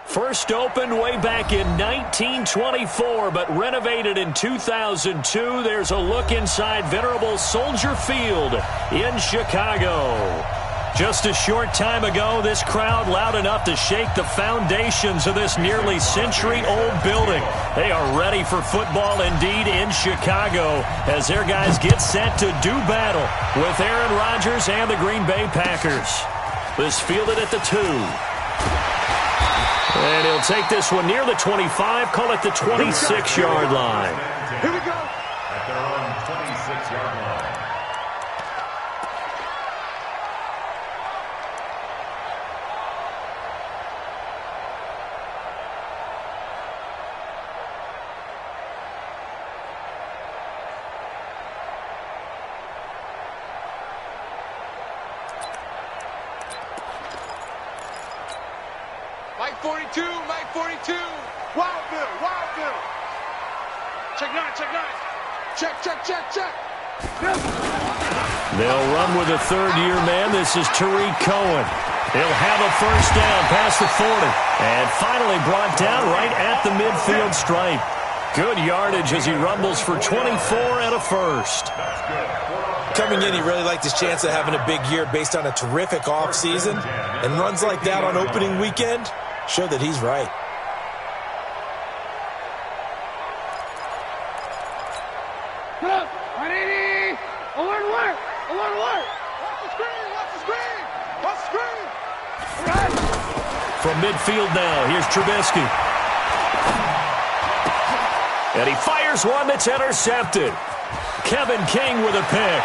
First opened way back in 1924, but renovated in 2002. There's a look inside venerable Soldier Field in Chicago. Just a short time ago, this crowd loud enough to shake the foundations of this nearly century-old building. They are ready for football indeed in Chicago as their guys get set to do battle with Aaron Rodgers and the Green Bay Packers. This fielded at the 2. And he'll take this one near the 25, call it the 26-yard line. Here we go. At their own 26-yard line. Mike 42, Mike 42. Wild Bill. Check 9. Check. They'll run with a third-year man. This is Tariq Cohen. He'll have a first down past the 40. And finally brought down right at the midfield stripe. Good yardage as he rumbles for 24 and a first. Coming in, he really liked his chance of having a big year based on a terrific offseason. And runs like that on opening weekend show that he's right. Good. 180. Alert. Watch the screen. All right. From midfield now, here's Trubisky. And he fires one that's intercepted. Kevin King with a pick.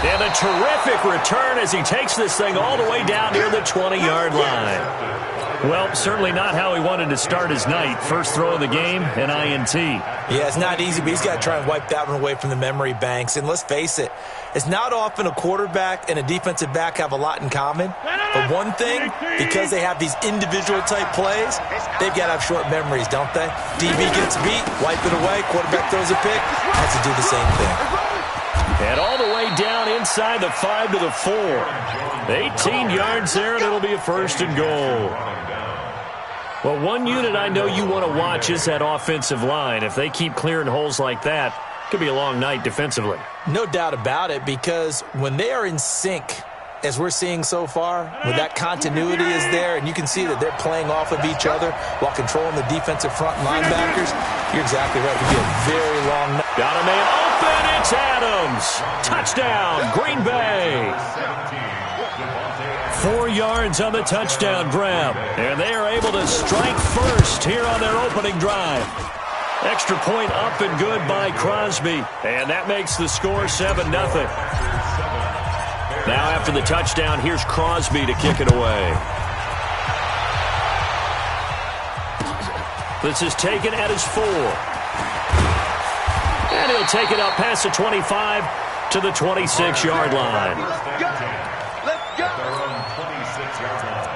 And a terrific return as he takes this thing all the way down near the 20-yard line. Well, certainly not how he wanted to start his night. First throw of the game, an INT. Yeah, it's not easy, but he's got to try and wipe that one away from the memory banks. And let's face it, it's not often a quarterback and a defensive back have a lot in common. But one thing, because they have these individual type plays, they've got to have short memories, don't they? DB gets beat, wipe it away, quarterback throws a pick, has to do the same thing. And all the way down inside the 5 to the 4. 18 yards there, and it'll be a first and goal. Well, one unit I know you want to watch is that offensive line. If they keep clearing holes like that, it could be a long night defensively. No doubt about it, because when they are in sync, as we're seeing so far, when that continuity is there, and you can see that they're playing off of each other while controlling the defensive front linebackers, you're exactly right. It could be a very long night. Got a man open. It's Adams. Touchdown, Green Bay. 4 yards on the touchdown grab. And they are able to strike first here on their opening drive. Extra point up and good by Crosby. And that makes the score 7-0. Now after the touchdown, here's Crosby to kick it away. This is taken at his 4. And he'll take it up past the 25 to the 26-yard line. Let's go. 26-yard line.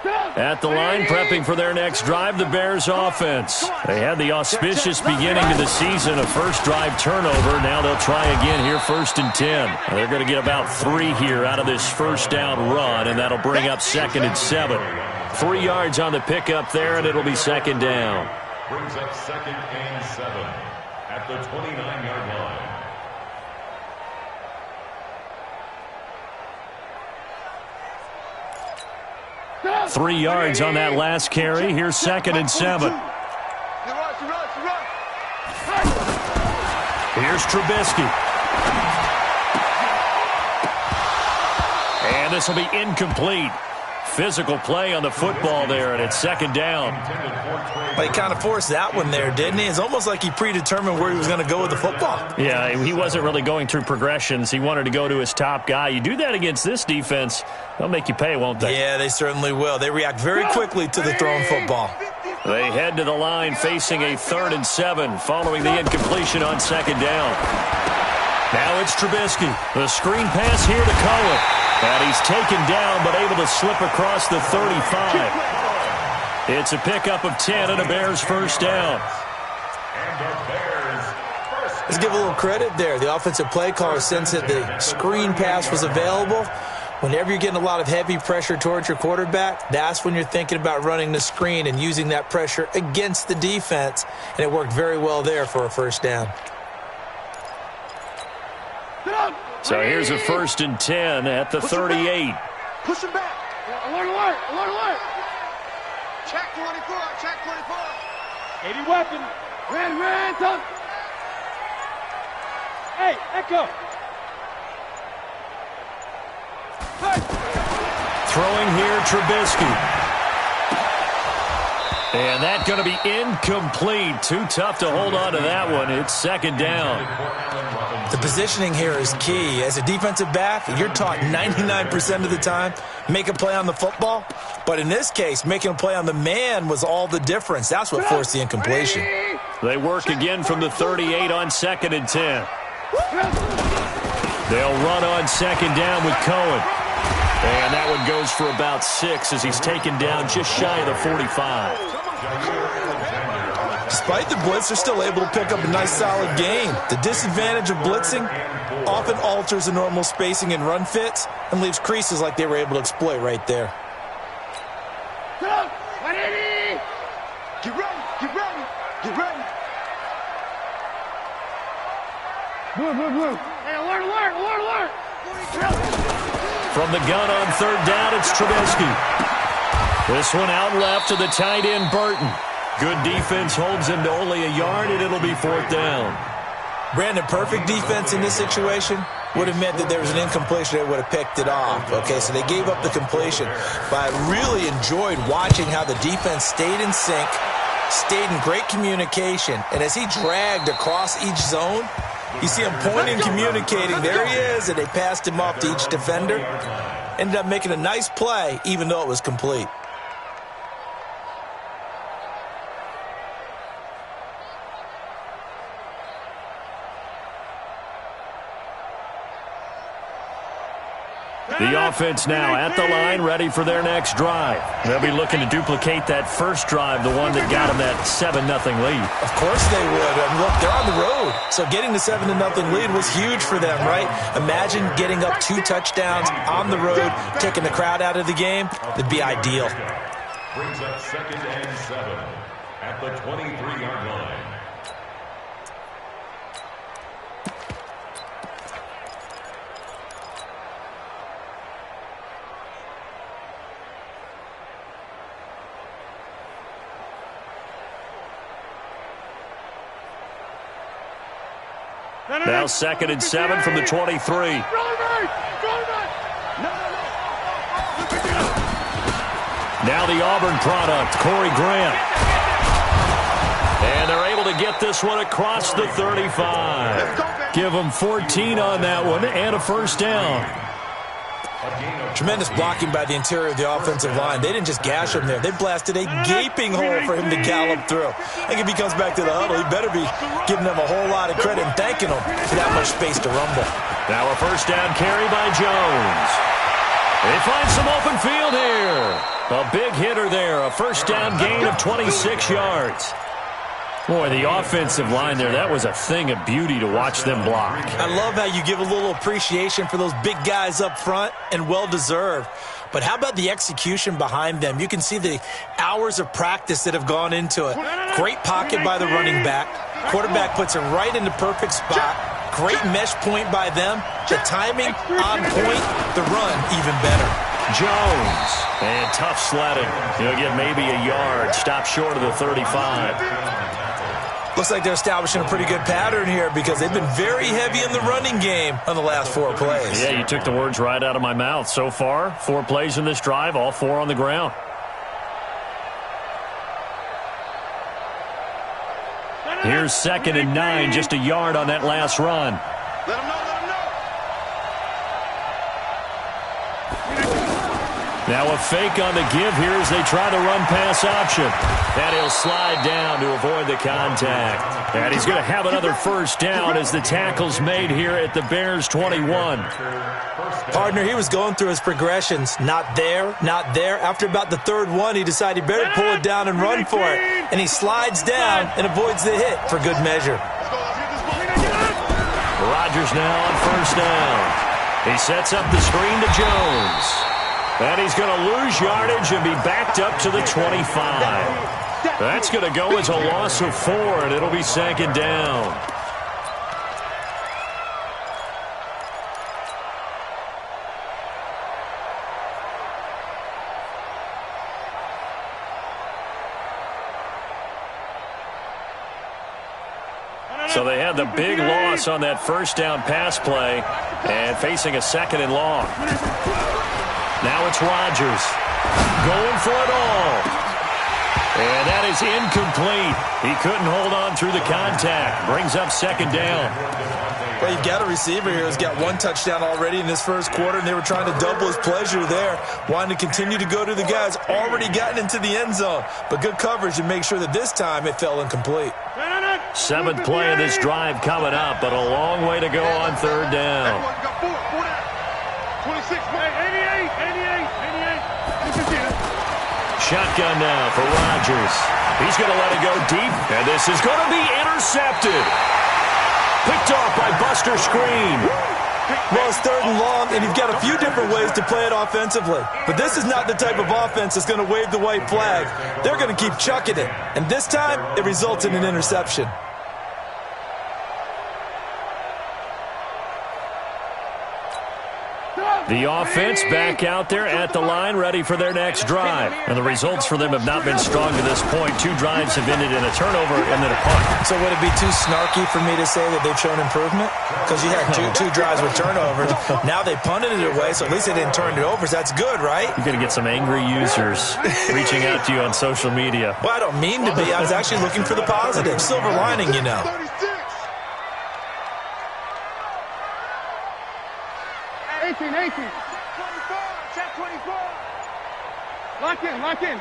'em. At the line, prepping for their next drive, the Bears offense. They had the auspicious beginning to the season, a first drive turnover. Now they'll try again here, 1st and 10. They're going to get about 3 here out of this first down run, and that'll bring up 2nd and 7. 3 yards on the pickup there, and it'll be 2nd down. Brings up 2nd and 7 at the 29-yard line. 3 yards on that last carry. Here's 2nd and 7. Here's Trubisky. And this will be incomplete. Physical play on the football there, and it's 2nd down. Well, he kind of forced that one there, didn't he? It's almost like he predetermined where he was going to go with the football. Yeah, he wasn't really going through progressions. He wanted to go to his top guy. You do that against this defense, they'll make you pay, won't they? Yeah, they certainly will. They react very quickly to the thrown football. They head to the line facing a 3rd and 7 following the incompletion on 2nd down. Now it's Trubisky. The screen pass here to Cohen. And he's taken down but able to slip across the 35. It's a pickup of 10 and a Bears first down. Let's give a little credit there. The offensive play caller sensed that the screen pass was available. Whenever you're getting a lot of heavy pressure towards your quarterback, that's when you're thinking about running the screen and using that pressure against the defense. And it worked very well there for a first down. So here's a 1st and 10 at the 38. Push him back. Alert, alert, alert, alert. Check 24, check 24. 80 weapon. Red, top. Hey, Echo. Throwing here, Trubisky. And that's going to be incomplete. Too tough to hold on to that one. It's 2nd down. The positioning here is key. As a defensive back, you're taught 99% of the time, make a play on the football. But in this case, making a play on the man was all the difference. That's what forced the incompletion. They work again from the 38 on 2nd and 10. They'll run on 2nd down with Cohen. And that one goes for about 6 as he's taken down just shy of the 45. Despite the blitz, they're still able to pick up a nice solid gain. The disadvantage of blitzing often alters the normal spacing and run fits and leaves creases like they were able to exploit right there. Get ready, get ready, get ready. Move. Hey, alert, alert, alert, alert. From the gun on 3rd down, it's Trubisky. This one out left to the tight end, Burton. Good defense holds him to only a yard, and it'll be 4th down. Brandon, perfect defense in this situation would have meant that there was an incompletion that would have picked it off. Okay, so they gave up the completion. But I really enjoyed watching how the defense stayed in sync, stayed in great communication, and as he dragged across each zone, you see him pointing, communicating. There he is, and they passed him off to each defender. Ended up making a nice play, even though it was complete. The offense now at the line, ready for their next drive. They'll be looking to duplicate that first drive, the one that got them that 7-0 lead. Of course they would. And look, they're on the road. So getting the 7-0 lead was huge for them, right? Imagine getting up 2 touchdowns on the road, taking the crowd out of the game. That'd be ideal. Brings up 2nd and 7 at the 23-yard line. Now 2nd and 7 from the 23. Now the Auburn product, Corey Grant. And they're able to get this one across the 35. Give them 14 on that one and a first down. Tremendous blocking by the interior of the offensive line. They didn't just gash him there. They blasted a gaping hole for him to gallop through. I think if he comes back to the huddle, he better be giving them a whole lot of credit and thanking them for that much space to rumble. Now a first down carry by Jones. They find some open field here. A big hitter there. A first down gain of 26 yards. Boy, the offensive line there, that was a thing of beauty to watch them block. I love how you give a little appreciation for those big guys up front, and well-deserved. But how about the execution behind them? You can see the hours of practice that have gone into it. Great pocket by the running back. Quarterback puts it right in the perfect spot. Great mesh point by them. The timing on point. The run even better. Jones. And tough sledding. He'll get maybe a yard. Stop short of the 35. Looks like they're establishing a pretty good pattern here because they've been very heavy in the running game on the last 4 plays. Yeah, you took the words right out of my mouth. So far, 4 plays in this drive, all 4 on the ground. Here's 2nd and 9, just a yard on that last run. Let him know, let him know. Now a fake on the give here as they try the run-pass option. And he'll slide down to avoid the contact. And he's going to have another first down as the tackle's made here at the Bears' 21. Partner, he was going through his progressions. Not there, not there. After about the third one, he decided he better pull it down and run for it. And he slides down and avoids the hit for good measure. Rodgers now on first down. He sets up the screen to Jones. And he's going to lose yardage and be backed up to the 25. That's going to go as a loss of 4, and it'll be second down. So they had the big loss on that first down pass play and facing a second and long. Now it's Rodgers going for it all. And that is incomplete. He couldn't hold on through the contact. Brings up second down. Well, you've got a receiver here who's got 1 touchdown already in this first quarter, and they were trying to double his pleasure there, wanting to continue to go to the guys already gotten into the end zone. But good coverage to make sure that this time it fell incomplete. 7th play of this drive coming up, but a long way to go on third down. 26, 88. Shotgun now for Rodgers. He's going to let it go deep, and this is going to be intercepted. Picked off by Buster Screen. Well, it's third and long, and you've got a few different ways to play it offensively. But this is not the type of offense that's going to wave the white flag. They're going to keep chucking it. And this time, it results in an interception. The offense back out there at the line, ready for their next drive. And the results for them have not been strong to this point. 2 drives have ended in a turnover and then a punt. So would it be too snarky for me to say that they've shown improvement? Because you had two drives with turnovers. Now they punted it away, so at least they didn't turn it over. So that's good, right? You're going to get some angry users reaching out to you on social media. Well, I don't mean to be. I was actually looking for the positive. Silver lining, you know. 18. 24, check 24. Lock in.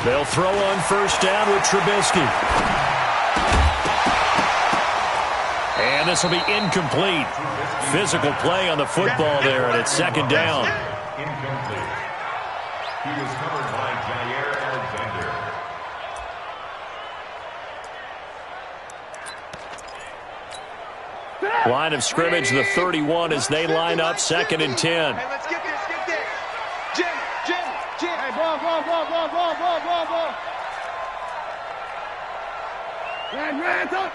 They'll throw on first down with Trubisky. And this will be incomplete. Physical play on the football there, and it's second down. Incomplete. He was covered by Jair Alexander. Line of scrimmage, the 31, as they line up, 2nd and 10. Hey, let's get this. Jim. Hey, ball. Ran up.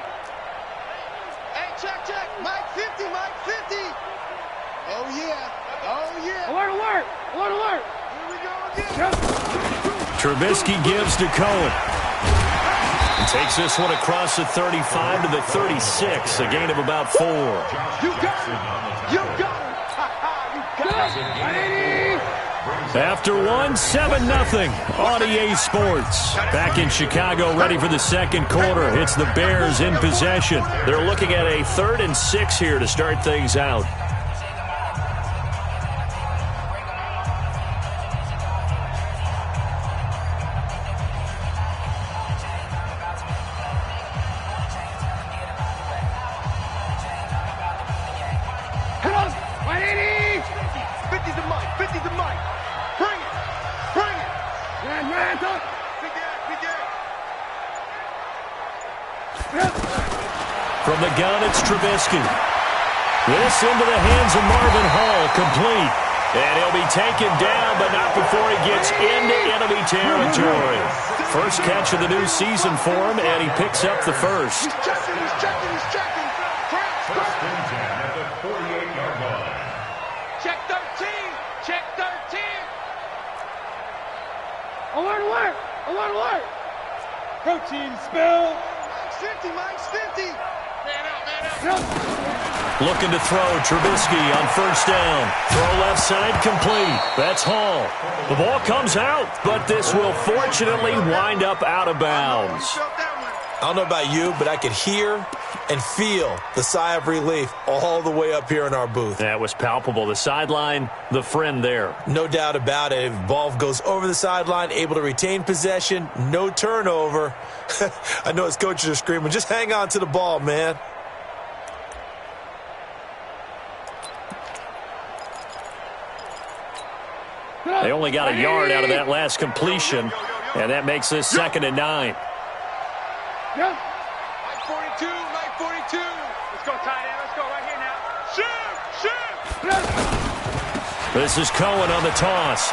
Hey, check. Mike 50. Oh, yeah. Alert. Here we go again. Trubisky gives to Cohen. And takes this one across the 35 to the 36, a gain of about 4. You got it. After 7-0 on EA Sports. Back in Chicago, ready for the second quarter. It's the Bears in possession. They're looking at a 3rd and 6 here to start things out. From the gun, it's Trubisky. This into the hands of Marvin Hall, complete. And he'll be taken down, but not before he gets into enemy territory. First catch of the new season for him, and he picks up the first. He's checking. First and 10 at the 48-yard line. Check 13. Alert. Protein spill. Mike's 50. Man out. Looking to throw, Trubisky on first down. Throw left side, complete. That's Hall. The ball comes out, but this will fortunately wind up out of bounds. I don't know about you, but I could hear and feel the sigh of relief all the way up here in our booth. That was palpable. The sideline, the friend there. No doubt about it. If the ball goes over the sideline, able to retain possession, no turnover. I know his coaches are screaming, just hang on to the ball, man. They only got a yard out of that last completion, and that makes this 2nd and 9. Yeah. 9:42, 9:42. Let's go, tight end. Let's go right here now. Shoot! This is Cohen on the toss.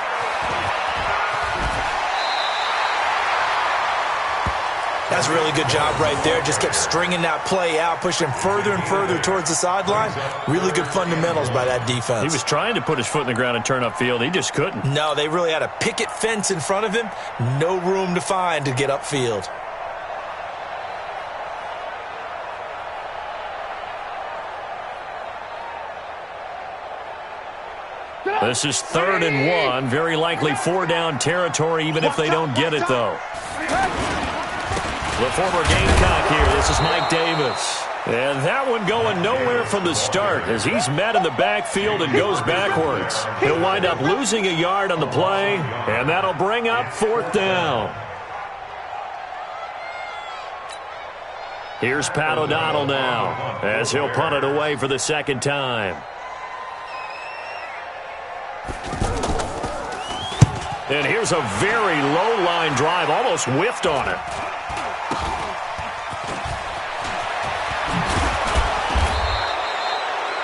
That's a really good job right there. Just kept stringing that play out, pushing further and further towards the sideline. Really good fundamentals by that defense. He was trying to put his foot in the ground and turn upfield. He just couldn't. No, they really had a picket fence in front of him. No room to find to get upfield. This is 3rd and 1. Very likely 4-down territory, even if they don't get it, though. The former Gamecock here. This is Mike Davis. And that one going nowhere from the start as he's met in the backfield and goes backwards. He'll wind up losing a yard on the play, and that'll bring up 4th down. Here's Pat O'Donnell now as he'll punt it away for the 2nd time. And here's a very low-line drive, almost whiffed on it.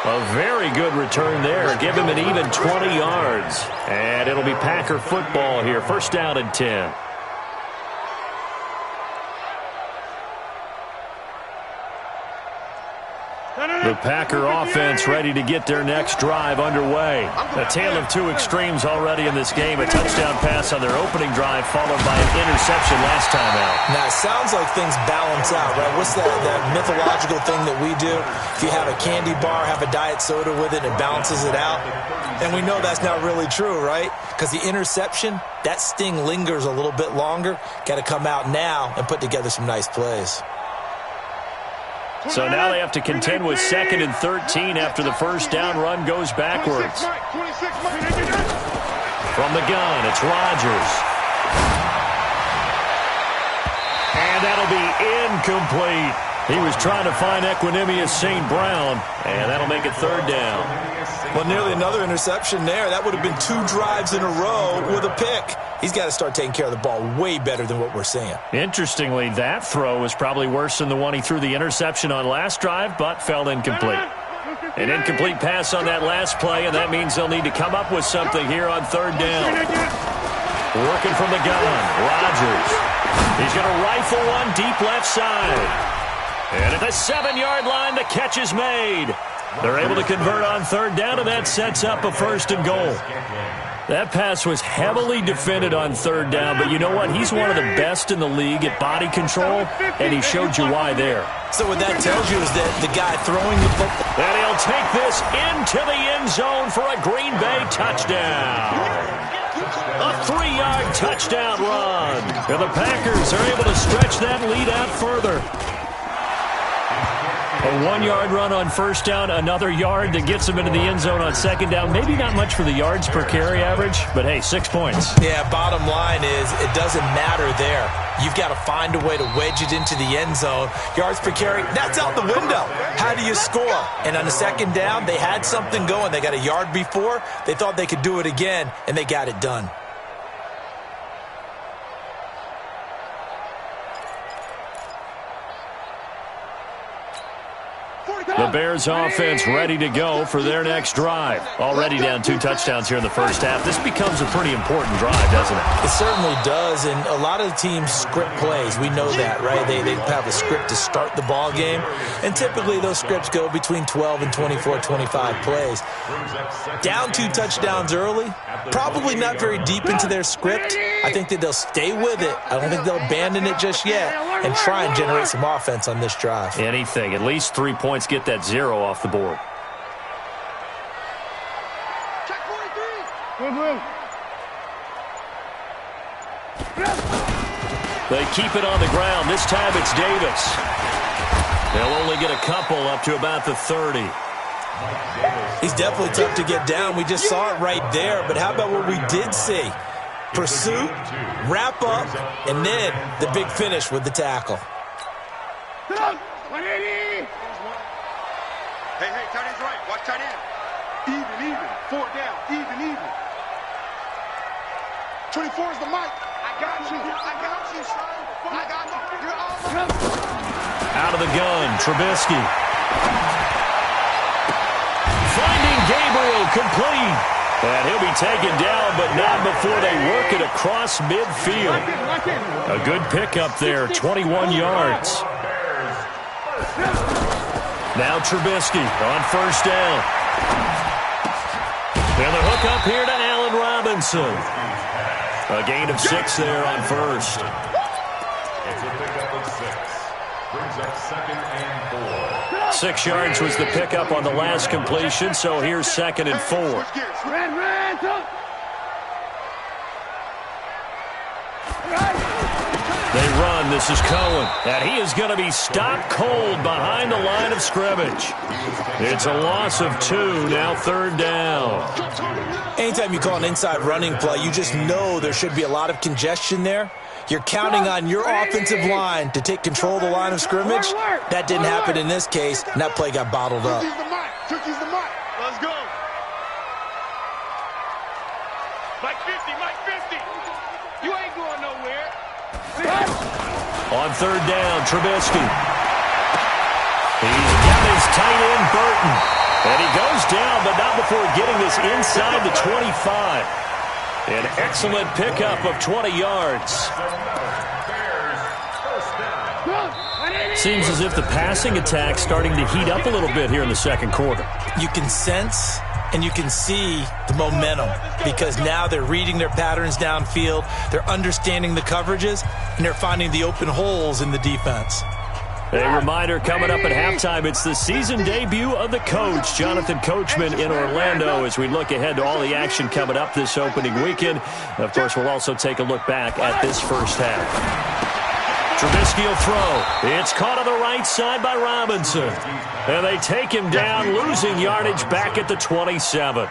A very good return there. Give him an even 20 yards. And it'll be Packer football here. 1st down and 10. The Packer offense ready to get their next drive underway. A tale of two extremes already in this game. A touchdown pass on their opening drive followed by an interception last time out. Now, it sounds like things balance out, right? What's that mythological thing that we do? If you have a candy bar, have a diet soda with it, it balances it out. And we know that's not really true, right? Because the interception, that sting lingers a little bit longer. Got to come out now and put together some nice plays. So now they have to contend with 2nd and 13 after the 1st down run goes backwards. From the gun, it's Rodgers. And that'll be incomplete. He was trying to find Equanimous St. Brown, and that'll make it 3rd down. Well, nearly another interception there. That would have been 2 drives in a row with a pick. He's got to start taking care of the ball way better than what we're seeing. Interestingly, that throw was probably worse than the one he threw the interception on last drive, but fell incomplete. An incomplete pass on that last play, and that means they'll need to come up with something here on 3rd down. Working from the gun, Rodgers. He's going to rifle one deep left side. And at the 7-yard line, the catch is made. They're able to convert on 3rd down, and that sets up a 1st and goal. That pass was heavily defended on 3rd down, but you know what? He's one of the best in the league at body control, and he showed you why there. So what that tells you is that the guy throwing the football... And he'll take this into the end zone for a Green Bay touchdown. A 3-yard touchdown run. And the Packers are able to stretch that lead out further. A 1-yard run on 1st down, another yard that gets them into the end zone on 2nd down. Maybe not much for the yards per carry average, but hey, 6 points. Yeah, bottom line is it doesn't matter there. You've got to find a way to wedge it into the end zone. Yards per carry, that's out the window. How do you score? And on the 2nd down, they had something going. They got a yard before. They thought they could do it again, and they got it done. The Bears offense ready to go for their next drive. Already down 2 touchdowns here in the 1st half. This becomes a pretty important drive, doesn't it? It certainly does, and a lot of the teams script plays. We know that, right? They have a script to start the ball game, and typically those scripts go between 12 and 24, 25 plays. Down 2 touchdowns early, probably not very deep into their script. I think that they'll stay with it. I don't think they'll abandon it just yet and try and generate some offense on this drive. Anything. At least 3 points, get that 0 off the board. Check 43. Move. They keep it on the ground. This time it's Davis. They'll only get a couple up to about the 30. He's definitely tough to get down. We just saw it right there. But how about what we did see? Pursuit, wrap up, and then the big finish with the tackle. Hey, tight end's right. Watch tight end. Even. 4 down. Even. 24 is the mic. I got you, son. I got you. You're all out of the gun, Trubisky. Finding Gabriel complete. And he'll be taken down, but not before they work it across midfield. A good pickup there, 21 yards. Now Trubisky on first down. And the hook up here to Allen Robinson. A gain of 6 there on first. It's a pickup of 6. Brings up 2nd and 4. 6 yards was the pickup on the last completion, so here's 2nd and 4. They run. This is Cohen. And he is going to be stopped cold behind the line of scrimmage. It's a loss of 2. Now 3rd down. Anytime you call an inside running play, you just know there should be a lot of congestion there. You're counting on your offensive line to take control of the line of scrimmage. That didn't happen in this case, and that play got bottled up. Turkey's the mic. Let's go. Mike 50. You ain't going nowhere. On 3rd down, Trubisky. He's got his tight end, Burton. And he goes down, but not before getting this inside the 25. An excellent pickup of 20 yards. Seems as if the passing attack's starting to heat up a little bit here in the second quarter. You can sense and you can see the momentum because now they're reading their patterns downfield, they're understanding the coverages, and they're finding the open holes in the defense. A reminder coming up at halftime, it's the season debut of the coach, Jonathan Coachman, in Orlando, as we look ahead to all the action coming up this opening weekend. Of course, we'll also take a look back at this first half. Trubisky will throw. It's caught on the right side by Robinson. And they take him down, losing yardage back at the 27. A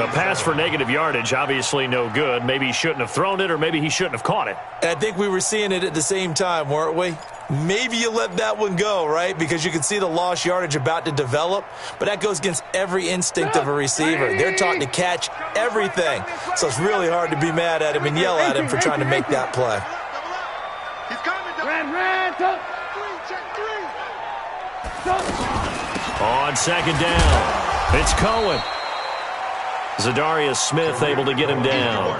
pass for negative yardage, obviously no good. Maybe he shouldn't have thrown it, or maybe he shouldn't have caught it. I think we were seeing it at the same time, weren't we? Maybe you let that one go, right? Because you can see the lost yardage about to develop, but that goes against every instinct of a receiver. They're taught to catch everything, so it's really hard to be mad at him and yell at him for trying to make that play. He's coming. On 2nd down, it's Cohen. Zadarius Smith able to get him down.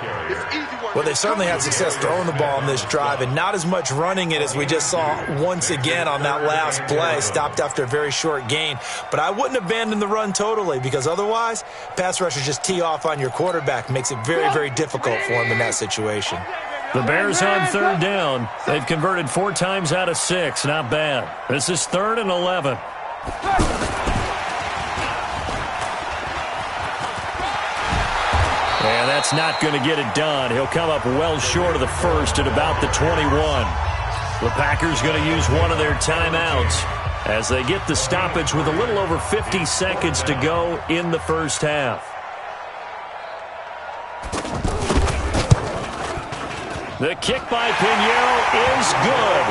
Well, they certainly had success throwing the ball on this drive and not as much running it as we just saw once again on that last play. Stopped after a very short gain. But I wouldn't abandon the run totally because otherwise, pass rushers just tee off on your quarterback. Makes it very, very difficult for him in that situation. The Bears on 3rd down. They've converted 4 times out of 6. Not bad. This is 3rd and 11. And that's not going to get it done. He'll come up well short of the first at about the 21. The Packers going to use one of their timeouts as they get the stoppage with a little over 50 seconds to go in the first half. The kick by Pinheiro is good.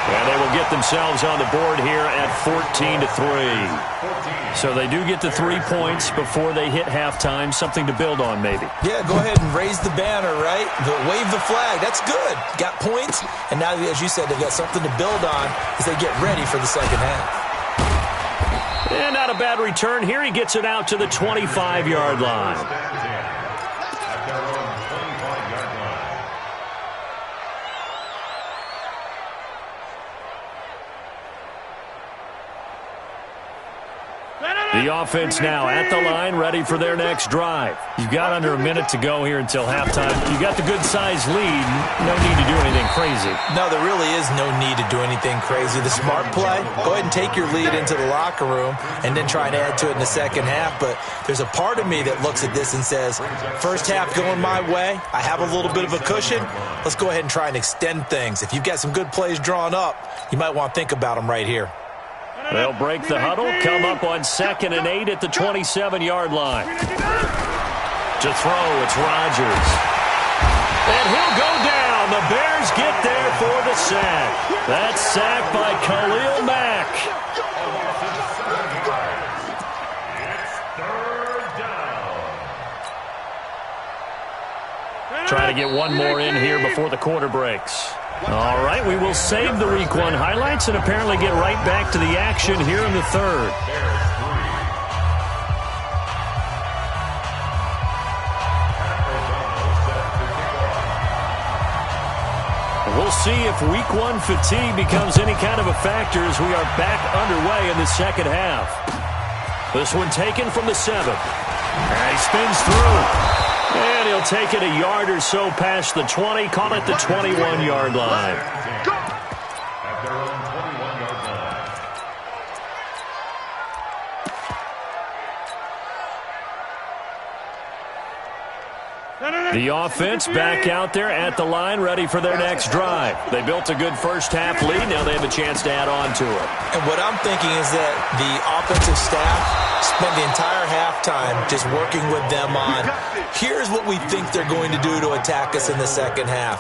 And they will get themselves on the board here at 14-3. So they do get the 3 points before they hit halftime. Something to build on, maybe. Yeah, go ahead and raise the banner, right? Wave the flag. That's good. Got points. And now, as you said, they've got something to build on as they get ready for the second half. And not a bad return here. He gets it out to the 25-yard line. The offense now at the line, ready for their next drive. You've got under a minute to go here until halftime. You got the good-sized lead. No need to do anything crazy. No, there really is no need to do anything crazy. The smart play, go ahead and take your lead into the locker room and then try and add to it in the second half. But there's a part of me that looks at this and says, first half going my way, I have a little bit of a cushion. Let's go ahead and try and extend things. If you've got some good plays drawn up, you might want to think about them right here. They'll break the huddle, come up on 2nd and 8 at the 27-yard line. To throw, it's Rodgers. And he'll go down. The Bears get there for the sack. That's sacked by Khalil Mack. Trying to get one more in here before the quarter breaks. All right, we will save the Week 1 highlights and apparently get right back to the action here in the third. We'll see if Week 1 fatigue becomes any kind of a factor as we are back underway in the second half. This one taken from the 7. And he spins through. And he'll take it a yard or so past the 20, call it the 21-yard line. At their own 21-yard line. The offense back out there at the line, ready for their next drive. They built a good first-half lead. Now they have a chance to add on to it. And what I'm thinking is that the offensive staff spent the entire halftime just working with them on, here's what we think they're going to do to attack us in the second half.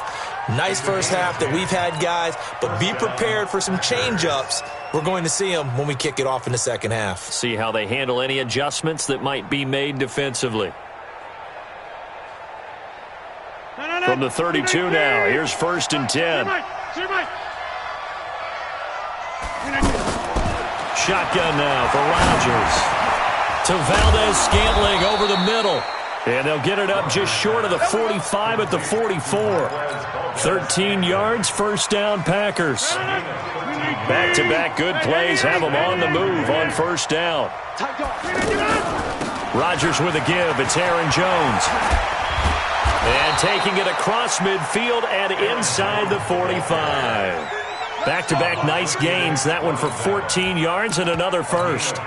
Nice first half that we've had, guys, but be prepared for some change-ups. We're going to see them when we kick it off in the second half. See how they handle any adjustments that might be made defensively. From the 32 now, here's 1st and 10. Shotgun now for Rodgers. To Valdez-Scantling over the middle. And they'll get it up just short of the 45 at the 44. 13 yards, first down Packers. Back-to-back good plays have them on the move on first down. Rodgers with a give. It's Aaron Jones. And taking it across midfield and inside the 45. Back-to-back nice gains. That one for 14 yards and another first.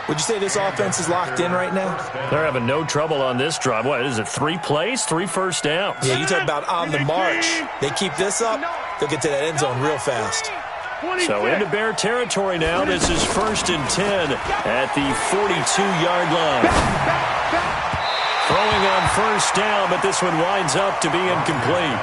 Would you say this offense is locked in right now? They're having no trouble on this drive. What is it, 3 plays, 3 first downs? Yeah, you talk about on the march. They keep this up, they'll get to that end zone real fast. So into Bear territory now. This is 1st and 10 at the 42-yard line. Throwing on first down, but this one winds up to be incomplete.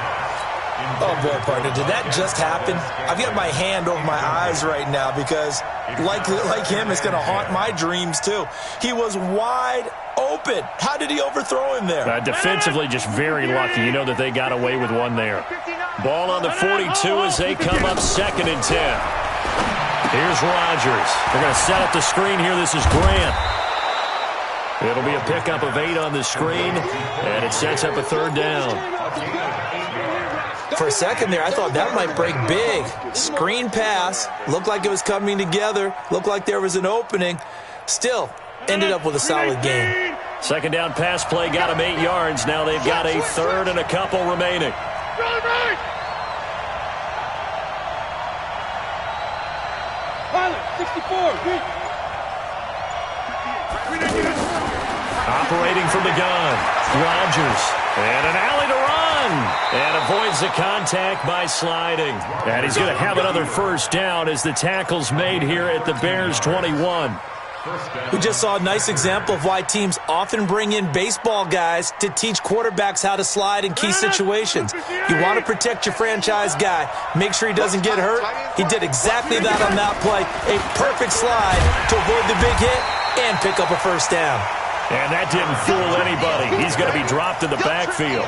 Oh, boy, partner, did that just happen? I've got my hand over my eyes right now because, like him, it's going to haunt my dreams, too. He was wide open. How did he overthrow him there? Defensively, just very lucky. You know that they got away with one there. Ball on the 42 as they come up 2nd and 10. Here's Rodgers. They're going to set up the screen here. This is Grant. It'll be a pickup of 8 on the screen, and it sets up a 3rd down. For a second there, I thought that might break big. Screen pass. Looked like it was coming together. Looked like there was an opening. Still, ended up with a solid game. 2nd down pass play got them 8 yards. Now they've got a 3rd and a couple remaining. Operating from the gun, Rodgers. And an alley to run. And avoids the contact by sliding. And he's going to have another first down as the tackle's made here at the Bears 21. We just saw a nice example of why teams often bring in baseball guys to teach quarterbacks how to slide in key situations. You want to protect your franchise guy. Make sure he doesn't get hurt. He did exactly that on that play. A perfect slide to avoid the big hit and pick up a first down. And that didn't fool anybody. He's going to be dropped in the backfield.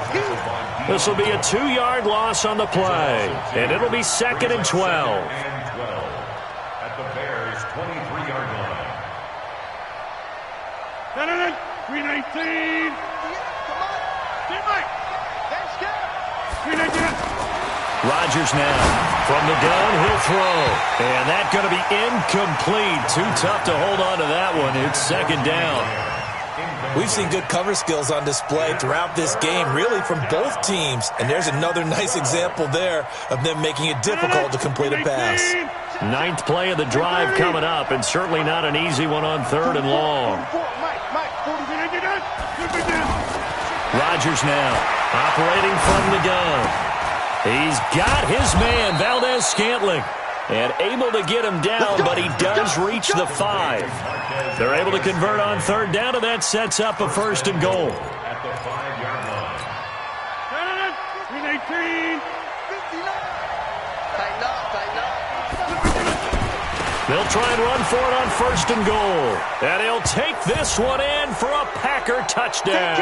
This will be a 2-yard loss on the play. And it'll be 2nd and 12. At the Bears' 23-yard line. 319. Rodgers now. From the gun, he'll throw. And that's going to be incomplete. Too tough to hold on to that one. It's second down. We've seen good cover skills on display throughout this game, really from both teams. And there's another nice example there of them making it difficult to complete a pass. Ninth play of the drive coming up, and certainly not an easy one on third and long. Rodgers now, operating from the gun. He's got his man, Valdez-Scantling, and able to get him down, but he does reach the 5. They're able to convert on third down, and that sets up a first and goal. At the 5-yard line. They'll try and run for it on first and goal. And he'll take this one in for a Packer touchdown.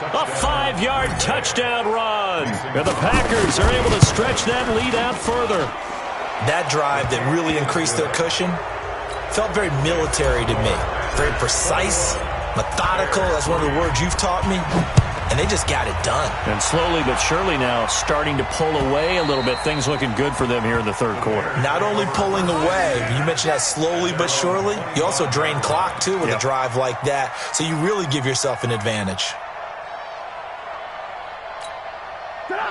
A 5-yard touchdown run. And the Packers are able to stretch that lead out further. That drive that really increased their cushion felt very military to me. Very precise, methodical. That's one of the words you've taught me. And they just got it done. And slowly but surely now starting to pull away a little bit. Things looking good for them here in the third quarter. Not only pulling away, you mentioned that slowly but surely. You also drain clock, too, with a drive like that. So you really give yourself an advantage.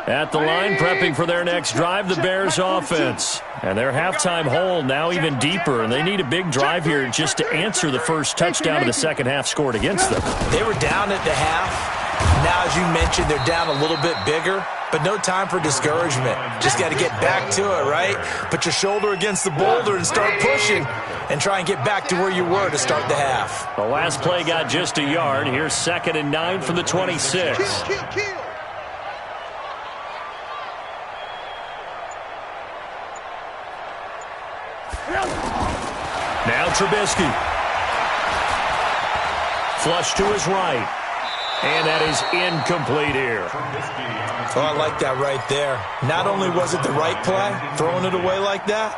At the line, prepping for their next drive, the Bears offense. And their halftime hole now even deeper, and they need a big drive here just to answer the first touchdown of the second half scored against them. They were down at the half. Now, as you mentioned, they're down a little bit bigger, but no time for discouragement. Just got to get back to it, right? Put your shoulder against the boulder and start pushing and try and get back to where you were to start the half. The last play got just a yard. Here's 2nd and 9 from the 26. Now Trubisky. Flush to his right. And that is incomplete here. Oh, I like that right there. Not only was it the right play, throwing it away like that,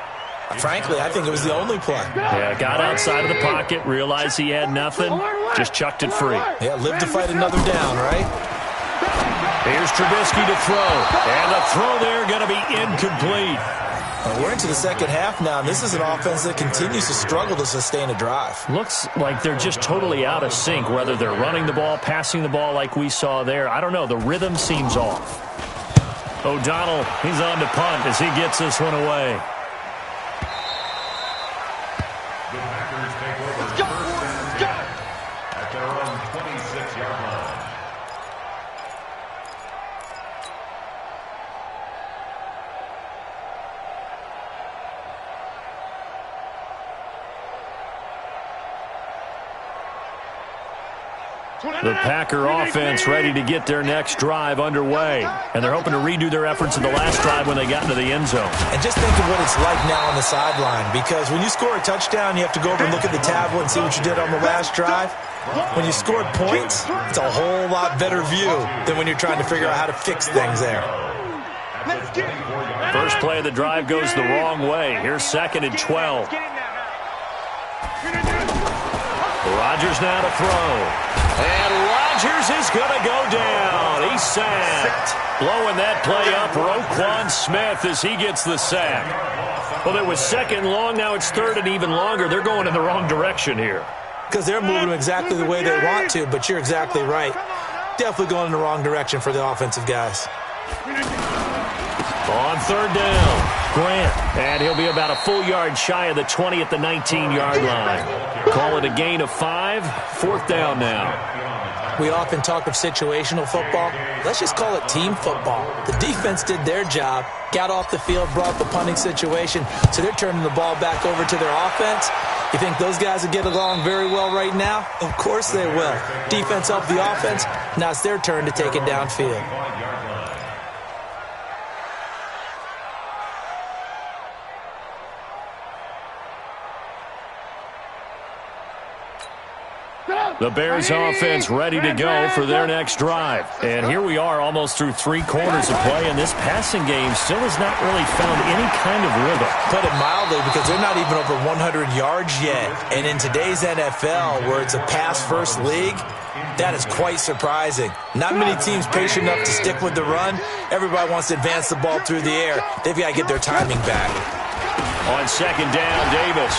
frankly, I think it was the only play. Yeah, got outside of the pocket, realized he had nothing, just chucked it free. Yeah, live to fight another down, right? Here's Trubisky to throw. And the throw there going to be incomplete. We're into the second half now, and this is an offense that continues to struggle to sustain a drive. Looks like they're just totally out of sync, whether they're running the ball, passing the ball like we saw there. I don't know. The rhythm seems off. O'Donnell, he's on to punt as he gets this one away. The Packers take over first and 10 at their own 26-yard line. The Packer offense ready to get their next drive underway. And they're hoping to redo their efforts in the last drive when they got into the end zone. And just think of what it's like now on the sideline. Because when you score a touchdown, you have to go over and look at the tablet and see what you did on the last drive. When you scored points, it's a whole lot better view than when you're trying to figure out how to fix things there. First play of the drive goes the wrong way. Here's 2nd and 12. Rodgers now to throw. And Rodgers is going to go down. He's sacked. Blowing that play up, Roquan Smith as he gets the sack. Well, it was 2nd long. Now it's 3rd and even longer. They're going in the wrong direction here. Because they're moving exactly the way they want to, but you're exactly right. Definitely going in the wrong direction for the offensive guys. On 3rd down, Grant. And he'll be about a full yard shy of the 20 at the 19-yard line. Call it a gain of 5. 4th down now. We often talk of situational football. Let's just call it team football. The defense did their job, got off the field, brought the punting situation, so they're turning the ball back over to their offense. You think those guys will get along very well right now? Of course they will. Defense helped the offense. Now it's their turn to take it downfield. The Bears offense ready to go for their next drive. And here we are almost through 3 quarters of play, and this passing game still has not really found any kind of rhythm. Put it mildly, because they're not even over 100 yards yet. And in today's NFL, where it's a pass-first league, that is quite surprising. Not many teams patient enough to stick with the run. Everybody wants to advance the ball through the air. They've got to get their timing back. On second down, Davis.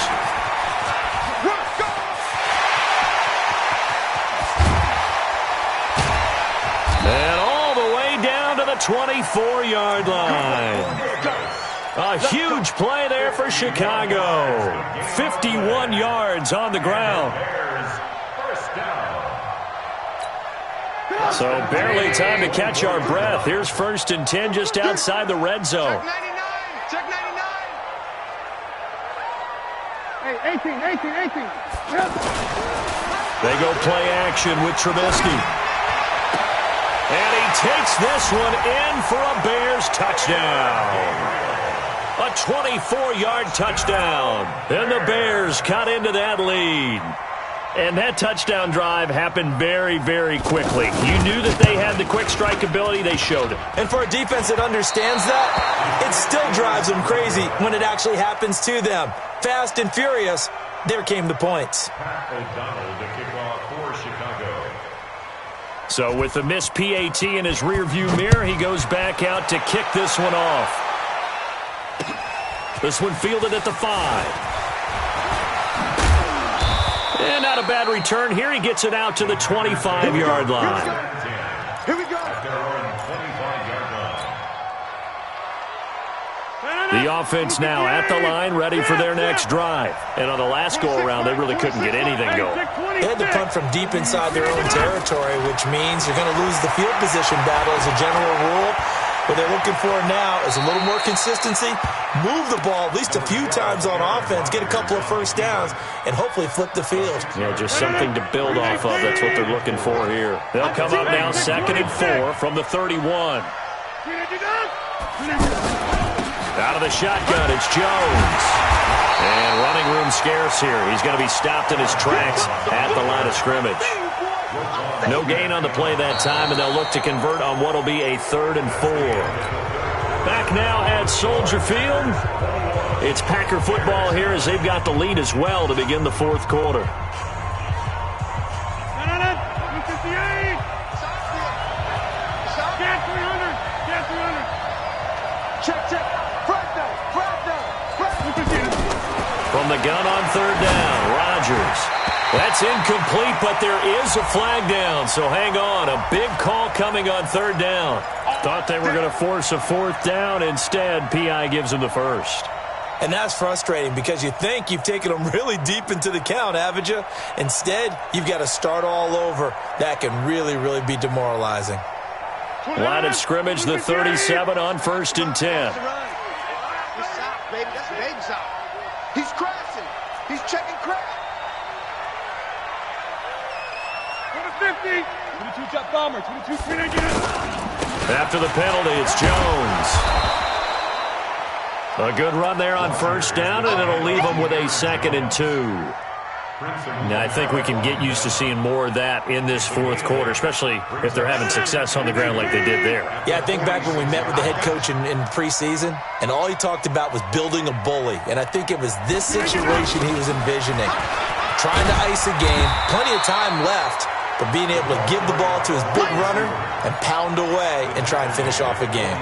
And all the way down to the 24-yard line. A huge play there for Chicago. 51 yards on the ground. So barely time to catch our breath. Here's 1st and 10 just outside the red zone. Check 99. Hey, 18. Yep. They go play action with Trubisky. And he takes this one in for a Bears touchdown. A 24-yard touchdown. And the Bears cut into that lead. And that touchdown drive happened very, very quickly. You knew that they had the quick strike ability. They showed it. And for a defense that understands that, it still drives them crazy when it actually happens to them. Fast and furious, there came the points. O'Donnell to kick off for Chicago. So with the missed PAT in his rearview mirror, he goes back out to kick this one off. This one fielded at the 5. And not a bad return here. He gets it out to the 25-yard line. Here we go. At their own 25-yard line. The offense now at the line, ready for their next drive. And on the last go-around, they really couldn't get anything going. They had to punt from deep inside their own territory, which means you're going to lose the field position battle as a general rule. What they're looking for now is a little more consistency, move the ball at least a few times on offense, get a couple of first downs, and hopefully flip the field. Yeah, just something to build off of. That's what they're looking for here. They'll come up now 2nd and 4 from the 31. Out of the shotgun, it's Jones. And running room scarce here. He's going to be stopped in his tracks at the line of scrimmage. No gain on the play that time, and they'll look to convert on what will be a 3rd and 4. Back now at Soldier Field. It's Packer football here as they've got the lead as well to begin the 4th quarter. Check. From the gun on 3rd down, Rodgers. That's incomplete, but there is a flag down, so hang on. A big call coming on 3rd down. Thought they were going to force a 4th down. Instead, P.I. gives them the 1st. And that's frustrating because you think you've taken them really deep into the count, haven't you? Instead, you've got to start all over. That can really, really be demoralizing. Line of scrimmage, the 37 on 1st and 10. That's baby side. He's crashing. He's checking crash. 50. 22 jump bomber. 22 399. After the penalty, it's Jones. A good run there on 1st down, and it'll leave them with a 2nd and 2. Now, I think we can get used to seeing more of that in this 4th quarter, especially if they're having success on the ground like they did there. Yeah, I think back when we met with the head coach in preseason, and all he talked about was building a bully. And I think it was this situation he was envisioning. Trying to ice a game, plenty of time left, but being able to give the ball to his big runner and pound away and try and finish off a game.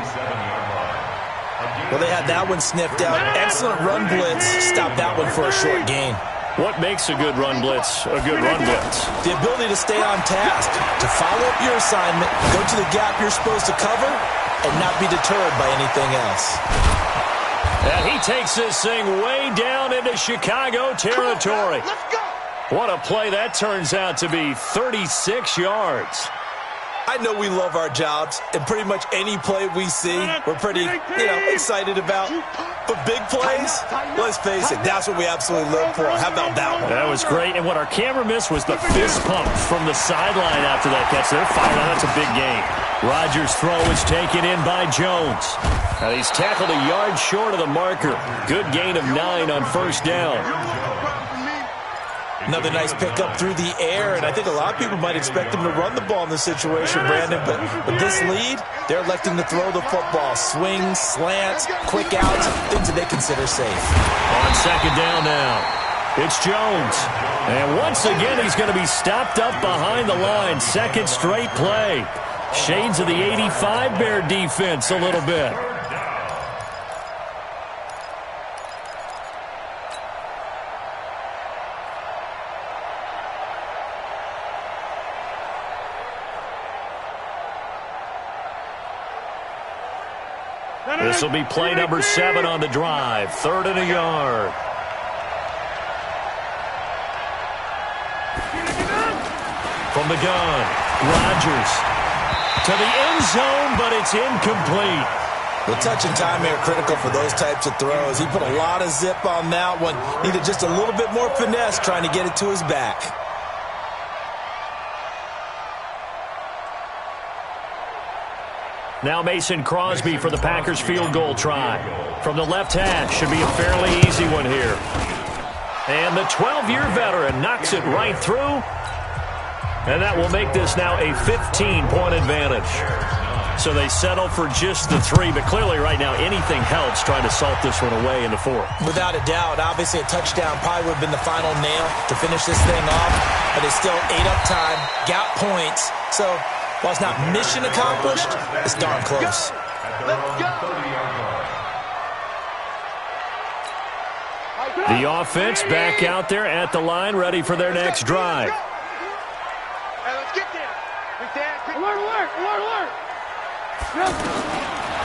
Well, they had that one sniffed out. Excellent run blitz. Stopped that one for a short gain. What makes a good run blitz a good run blitz? The ability to stay on task, to follow up your assignment, go to the gap you're supposed to cover, and not be deterred by anything else. And he takes this thing way down into Chicago territory. Let's go. What a play that turns out to be, 36 yards. I know we love our jobs, and pretty much any play we see, we're pretty, excited about. But big plays, let's face it, that's what we absolutely live for. How about that one? That was great, and what our camera missed was the fist pump from the sideline after that catch. They're fired on. That's a big gain. Rodgers' throw is taken in by Jones. Now he's tackled a yard short of the marker. Good gain of 9 on 1st down. Another nice pickup through the air, and I think a lot of people might expect him to run the ball in this situation, Brandon, but with this lead, they're electing to throw the football. Swings, slants, quick outs, things that they consider safe. On second down now, it's Jones. And once again, he's going to be stopped up behind the line. Second straight play. Shades of the 85 Bear defense a little bit. This will be play number 7 on the drive. 3rd and a yard. From the gun, Rodgers to the end zone, but it's incomplete. The touch and time are critical for those types of throws. He put a lot of zip on that one. Needed just a little bit more finesse trying to get it to his back. Now Mason Crosby for the Packers field goal try. From the left hash, should be a fairly easy one here. And the 12-year veteran knocks it right through. And that will make this now a 15-point advantage. So they settle for just the 3, but clearly right now anything helps trying to salt this one away in the 4th. Without a doubt, obviously a touchdown probably would have been the final nail to finish this thing off, but they still ate up time, got points. So while it's not mission accomplished, it's darn close. The offense back out there at the line, ready for their next drive.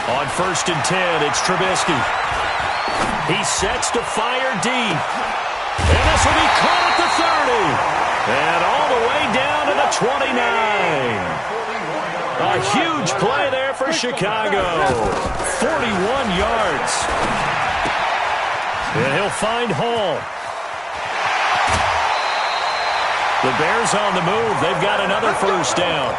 On 1st and 10, it's Trubisky. He sets to fire deep. And this will be caught at the 30. And all the way down to the 29. A huge play there for Chicago. 41 yards. And he'll find Hall. The Bears on the move. They've got another first down.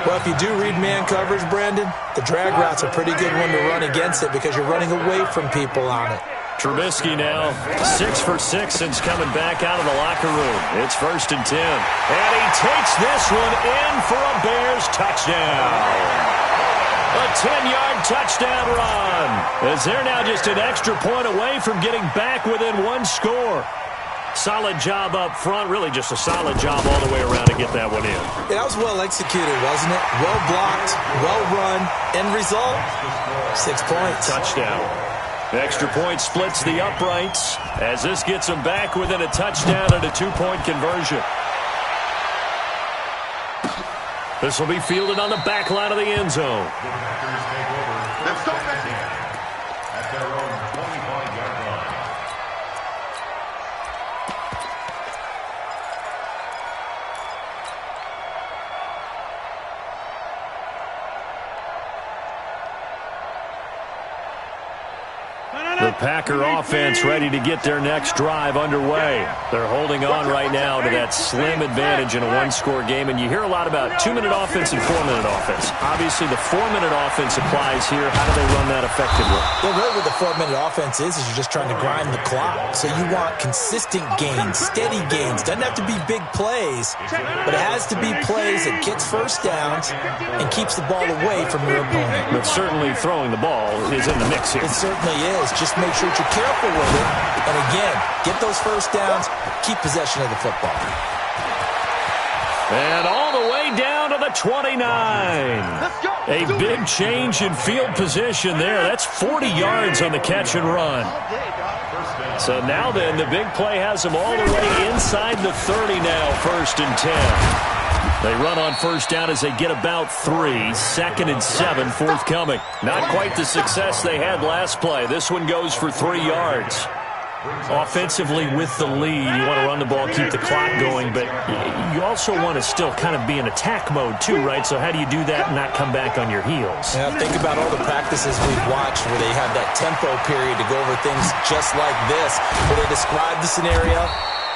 Well, if you do read man coverage, Brandon, the drag route's a pretty good one to run against it because you're running away from people on it. Trubisky now 6 for 6 since coming back out of the locker room. It's 1st and 10. And he takes this one in for a Bears touchdown. A 10-yard touchdown run. As they're now just an extra point away from getting back within 1 score. Solid job up front. Really just a solid job all the way around to get that one in. That was well executed, wasn't it? Well blocked, well run. End result, 6 points. Touchdown. Extra point splits the uprights as this gets them back within a touchdown and a 2-point conversion. This will be fielded on the back line of the end zone. The Packers take over. Let's go, at their own 25-yard line. The Packer offense ready to get their next drive underway. They're holding on right now to that slim advantage in a 1-score game, and you hear a lot about 2-minute offense and 4-minute offense. Obviously, the 4-minute offense applies here. How do they run that effectively? Yeah, really what the 4-minute offense is you're just trying to grind the clock. So you want consistent gains, steady gains. Doesn't have to be big plays, but it has to be plays that gets first downs and keeps the ball away from your opponent. But certainly throwing the ball is in the mix here. It certainly is. Just make sure that you're careful with it. And again, get those first downs, keep possession of the football. And all the way down to the 29. A big change in field position there. That's 40 yards on the catch and run. So now then, the big play has them all the way inside the 30 now, 1st and 10. They run on first down as they get about 3. 2nd and 7 forthcoming. Not quite the success they had last play. This one goes for 3 yards. Offensively with the lead, you want to run the ball, keep the clock going, but you also want to still kind of be in attack mode too, right? So how do you do that and not come back on your heels? Yeah, think about all the practices we've watched where they have that tempo period to go over things just like this, where they describe the scenario,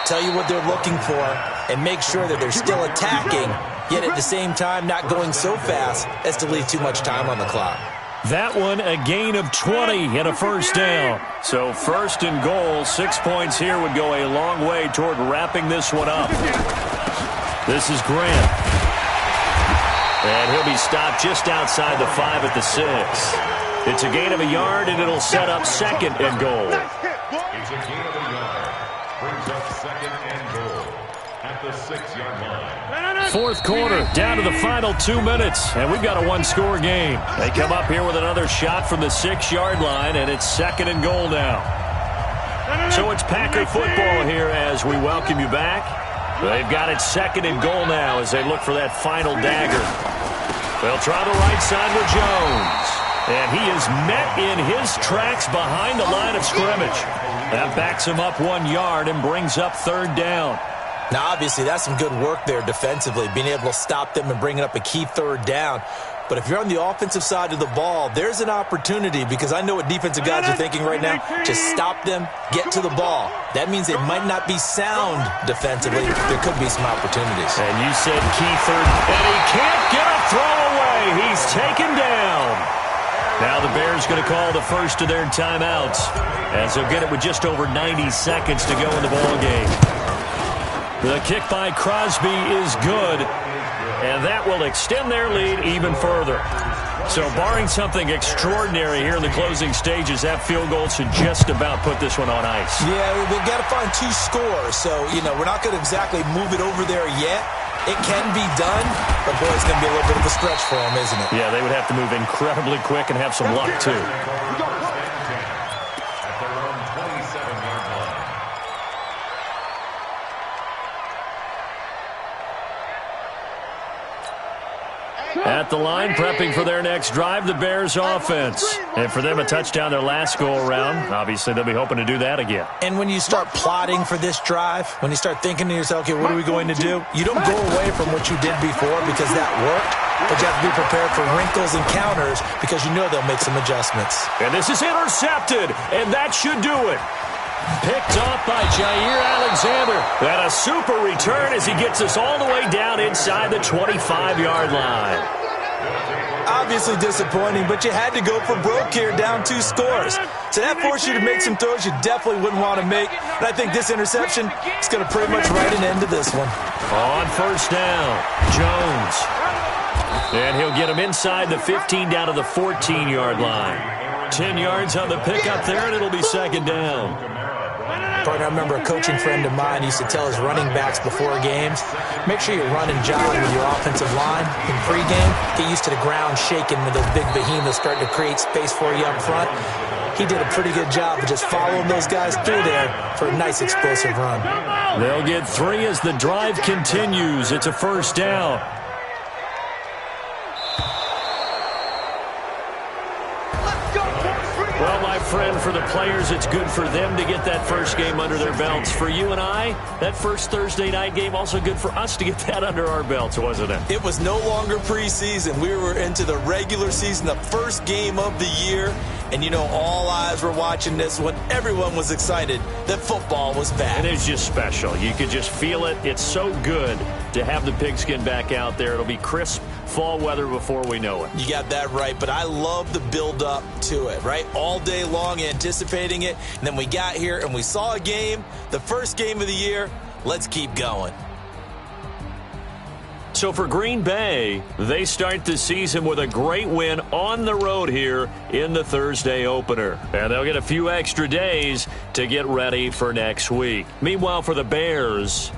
tell you what they're looking for, and make sure that they're still attacking, yet at the same time not going so fast as to leave too much time on the clock. That one a gain of 20 and a first down. So first and goal, 6 points here would go a long way toward wrapping this one up. This is Grant. And he'll be stopped just outside the 5 at the 6. It's a gain of a yard, and it'll set up second and goal. It's a gain of a yard. Brings up second and goal at the 6-yard line. Fourth quarter, down to the final 2 minutes, and we've got a one-score game. They come up here with another shot from the 6-yard line, and it's second and goal now. So it's Packer football here as we welcome you back. They've got it second and goal now as they look for that final dagger. They'll try the right side with Jones. And he is met in his tracks behind the line of scrimmage. That backs him up 1 yard and brings up third down. Now, obviously, that's some good work there defensively, being able to stop them and bringing up a key third down. But if you're on the offensive side of the ball, there's an opportunity, because I know what defensive guys are thinking right now. Just stop them, get to the ball. That means they might not be sound defensively. There could be some opportunities. And you said key third, and he can't get a throw away. He's taken down. Now the Bears going to call the first of their timeouts, as they'll get it with just over 90 seconds to go in the ball game. The kick by Crosby is good, and that will extend their lead even further. So barring something extraordinary here in the closing stages, that field goal should just about put this one on ice. Yeah, we've got to find 2 scores. So, we're not going to exactly move it over there yet. It can be done, but boy, it's going to be a little bit of a stretch for them, isn't it? Yeah, they would have to move incredibly quick and have some luck, too. At their own 27-yard line. At the line, prepping for their next drive, the Bears offense. And for them, a touchdown their last go-around. Obviously, they'll be hoping to do that again. And when you start plotting for this drive, when you start thinking to yourself, okay, what are we going to do? You don't go away from what you did before because that worked, but you have to be prepared for wrinkles and counters because you know they'll make some adjustments. And this is intercepted, and that should do it. Picked off by Jair Alexander. And a super return as he gets us all the way down inside the 25-yard line. Obviously disappointing, but you had to go for broke here, down 2 scores. So that forced you to make some throws you definitely wouldn't want to make. And I think this interception is going to pretty much write an end to this one. On first down, Jones. And he'll get him inside the 15 down to the 14-yard line. 10 yards on the pickup there, and it'll be second down. Partner, I remember a coaching friend of mine used to tell his running backs before games, make sure you run and jog with your offensive line in pregame. Get used to the ground shaking when those big behemoths start to create space for you up front. He did a pretty good job of just following those guys through there for a nice explosive run. They'll get 3 as the drive continues. It's a first down. Well, my friend, for the players, it's good for them to get that first game under their belts. For you and I, that first Thursday night game, also good for us to get that under our belts, wasn't it? It was no longer preseason. We were into the regular season, the first game of the year. And, all eyes were watching this when everyone was excited that football was back. It is just special. You could just feel it. It's so good to have the pigskin back out there. It'll be crisp fall weather before we know it. You got that right, but I love the build-up to it, right? All day long anticipating it, and then we got here and we saw a game, the first game of the year. Let's keep going. So for Green Bay, they start the season with a great win on the road here in the Thursday opener. And they'll get a few extra days to get ready for next week. Meanwhile, for the Bears,